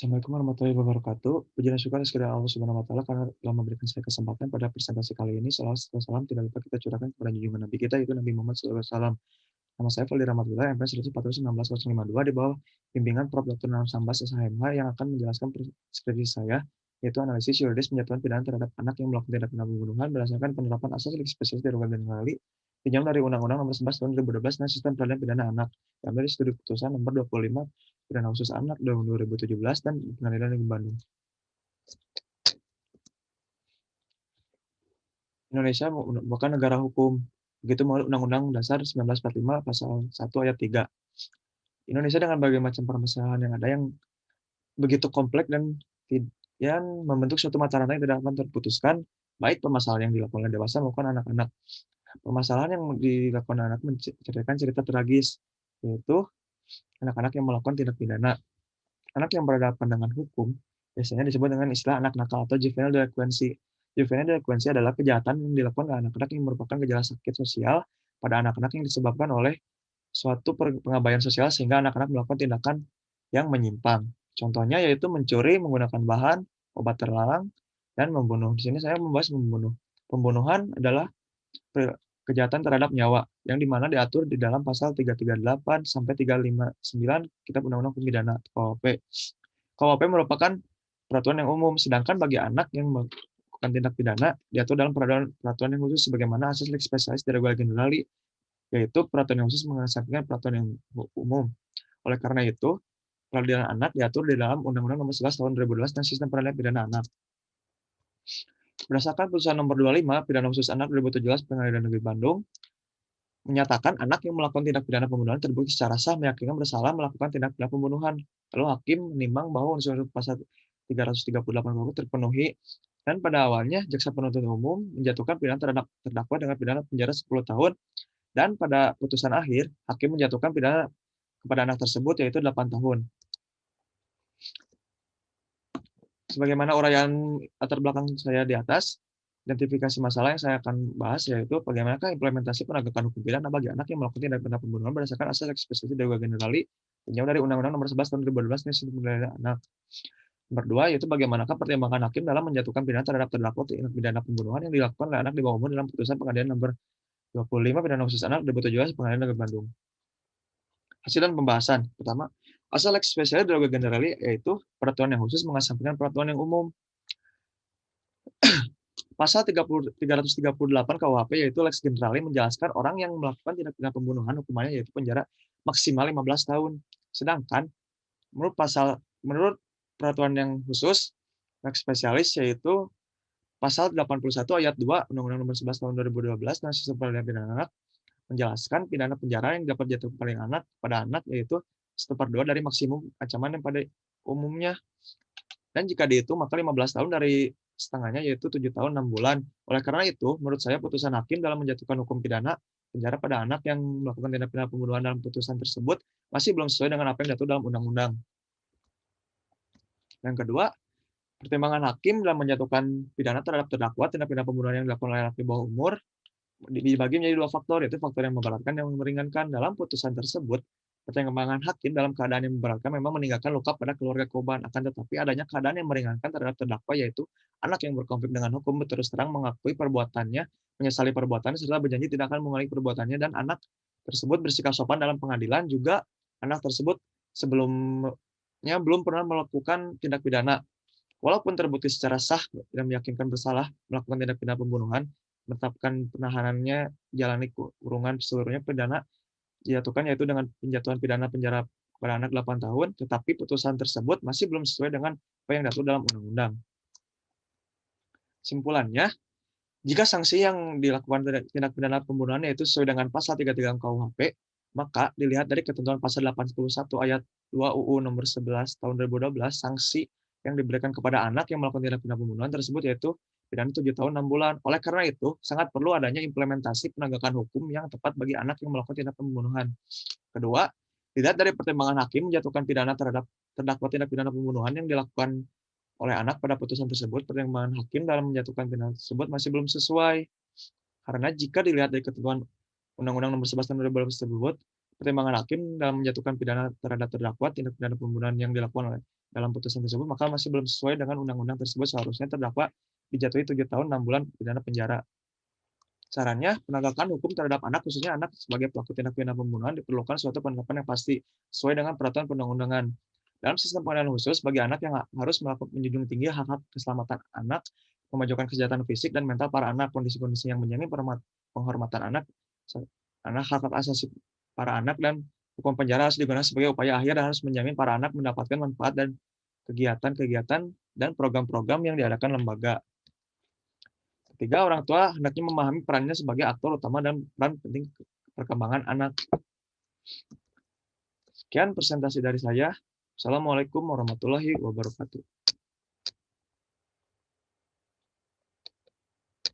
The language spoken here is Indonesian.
Assalamualaikum warahmatullahi wabarakatuh. Puji dan syukur atas kehadirat Allah Subhanahu wa taala karena telah memberikan saya kesempatan pada presentasi kali ini. Salawat serta salam tidak lupa kita curahkan kepada junjungan Nabi kita yaitu Nabi Muhammad SAW. Nama saya Fadli Rahmatullah, MPS 1416052 di bawah bimbingan Prof. Dr. Nanang Sambas SHMH yang akan menjelaskan skripsi saya yaitu analisis yuridis penjatuhan pidana terhadap anak yang melakukan tindak pidana pembunuhan berdasarkan penerapan asas lex specialis dari Kali pinjam dari Undang-Undang Nomor 11 Tahun 2012 tentang Sistem Peradilan Pidana Anak. Diambil dari studi putusan nomor 25 Pidana Khusus Anak tahun 2017 dan Pengadilan Negeri Bandung. Indonesia merupakan negara hukum. Begitu menurut Undang-Undang Dasar 1945 Pasal 1 Ayat 3. Indonesia dengan berbagai macam permasalahan yang ada yang begitu kompleks dan yang membentuk suatu mata rantai yang tidak akan terputuskan, baik permasalahan yang dilakukan oleh dewasa maupun anak-anak. Permasalahan yang dilakukan anak menceritakan cerita tragis, yaitu anak-anak yang melakukan tindak pidana. Anak yang berhadapan dengan hukum biasanya disebut dengan istilah anak nakal atau juvenile delinquency. Juvenile delinquency adalah kejahatan yang dilakukan oleh anak-anak yang merupakan gejala sakit sosial pada anak-anak yang disebabkan oleh suatu pengabaian sosial sehingga anak-anak melakukan tindakan yang menyimpang. Contohnya yaitu mencuri menggunakan bahan, obat terlarang, dan membunuh. Di sini saya membahas membunuh. Pembunuhan adalah kejahatan terhadap nyawa yang dimana diatur di dalam pasal 338 sampai 359 Kitab Undang-Undang Hukum Pidana (KUHP). KUHP merupakan peraturan yang umum, sedangkan bagi anak yang melakukan tindak pidana diatur dalam peraturan yang khusus sebagaimana asas lex specialis dari Regula Generali, yaitu peraturan yang khusus mengesampingkan peraturan yang umum. Oleh karena itu, peradilan anak diatur di dalam Undang-Undang Nomor 11 Tahun 2012 tentang Sistem Peradilan Pidana Anak. Berdasarkan putusan nomor 25 Pidana Khusus Anak 2017 Pengadilan Negeri Bandung, menyatakan anak yang melakukan tindak pidana pembunuhan terbukti secara sah meyakinkan bersalah melakukan tindak pidana pembunuhan. Lalu hakim menimbang bahwa unsur pasal 338 KUHP terpenuhi dan pada awalnya jaksa penuntut umum menjatuhkan pidana terhadap terdakwa dengan pidana penjara 10 tahun dan pada putusan akhir hakim menjatuhkan pidana kepada anak tersebut yaitu 8 tahun. Sebagaimana uraian latar belakang saya di atas, identifikasi masalah yang saya akan bahas yaitu bagaimanakah implementasi penegakan hukum pidana bagi anak yang melakukan tindak pidana pembunuhan berdasarkan asas lex specialis Regula Generali pinjam dari Undang-Undang Nomor 11 Tahun 2012 tentang Sistem Peradilan Anak. Nomor 2 yaitu bagaimanakah pertimbangan hakim dalam menjatuhkan pidana terhadap terdakwa tindak pidana pembunuhan yang dilakukan oleh anak di bawah umur dalam putusan Pengadilan Nomor 25 Pidana Khusus Anak 2017 Pengadilan Negeri Bandung. Hasil dan pembahasan. Pertama, asal lex specialis Regula Generali yaitu peraturan yang khusus mengesampingkan peraturan yang umum. Pasal 338 KUHP yaitu lex generali menjelaskan orang yang melakukan tindak pidana pembunuhan hukumannya yaitu penjara maksimal 15 tahun. Sedangkan menurut peraturan yang khusus lex spesialis yaitu pasal 81 ayat 2 Undang-Undang Nomor 11 Tahun 2012 tentang Sistem Peradilan Pidana Anak menjelaskan pidana penjara yang dapat jatuh paling anak pada anak yaitu 1/2 dari maksimum ancaman yang pada umumnya. Dan jika dihitung maka 15 tahun dari setengahnya yaitu 7 tahun 6 bulan. Oleh karena itu, menurut saya putusan hakim dalam menjatuhkan hukum pidana penjara pada anak yang melakukan tindak pidana pembunuhan dalam putusan tersebut masih belum sesuai dengan apa yang diatur dalam undang-undang. Yang kedua, pertimbangan hakim dalam menjatuhkan pidana terhadap terdakwa tindak pidana pembunuhan yang dilakukan oleh anak di bawah umur dibagi menjadi 2 faktor, yaitu faktor yang memberatkan dan yang meringankan. Dalam putusan tersebut, pertimbangan hakim dalam keadaan yang memberatkan memang meninggalkan luka pada keluarga korban, akan tetapi adanya keadaan yang meringankan terhadap terdakwa, yaitu anak yang berkonflik dengan hukum terus terang mengakui perbuatannya, menyesali perbuatannya, serta berjanji tidak akan mengulangi perbuatannya, dan anak tersebut bersikap sopan dalam pengadilan. Juga anak tersebut sebelumnya belum pernah melakukan tindak pidana. Walaupun terbukti secara sah dan meyakinkan bersalah melakukan tindak pidana pembunuhan, menetapkan penahanannya jalani kurungan seluruhnya pidana dijatuhkan yaitu dengan penjatuhan pidana penjara kepada anak 8 tahun, tetapi putusan tersebut masih belum sesuai dengan apa yang diatur dalam undang-undang. Simpulannya, jika sanksi yang dilakukan tindak pidana pembunuhan yaitu sesuai dengan pasal 33 KUHP, maka dilihat dari ketentuan pasal 81 ayat 2 UU Nomor 11 Tahun 2012, sanksi yang diberikan kepada anak yang melakukan tindak pidana pembunuhan tersebut yaitu pidana 7 tahun 6 bulan. Oleh karena itu, sangat perlu adanya implementasi penegakan hukum yang tepat bagi anak yang melakukan tindak pembunuhan. Kedua, dilihat dari pertimbangan hakim menjatuhkan pidana terhadap terdakwa tindak pidana pembunuhan yang dilakukan oleh anak pada putusan tersebut, pertimbangan hakim dalam menjatuhkan pidana tersebut masih belum sesuai. Karena jika dilihat dari ketentuan Undang-Undang Nomor 11 Tahun 2012 tersebut, pertimbangan hakim dalam menjatuhkan pidana terhadap terdakwa tindak pidana pembunuhan yang dilakukan oleh dalam putusan tersebut, maka masih belum sesuai dengan undang-undang tersebut, seharusnya terdakwa dijatuhi 7 tahun 6 bulan pidana penjara. Caranya, penegakan hukum terhadap anak, khususnya anak sebagai pelaku tindak pidana pembunuhan, diperlukan suatu penerapan yang pasti, sesuai dengan peraturan perundang-undangan. Dalam sistem pengadilan khusus, bagi anak yang harus menjunjung tinggi hak-hak keselamatan anak, memajukan kesehatan fisik dan mental para anak, kondisi-kondisi yang menjamin penghormatan anak, hak-hak asasi para anak, dan hukum penjara harus digunakan sebagai upaya akhir dan harus menjamin para anak mendapatkan manfaat dan kegiatan-kegiatan dan program-program yang diadakan lembaga. Ketiga, orang tua hendaknya memahami perannya sebagai aktor utama dan peran penting perkembangan anak. Sekian presentasi dari saya. Assalamualaikum warahmatullahi wabarakatuh.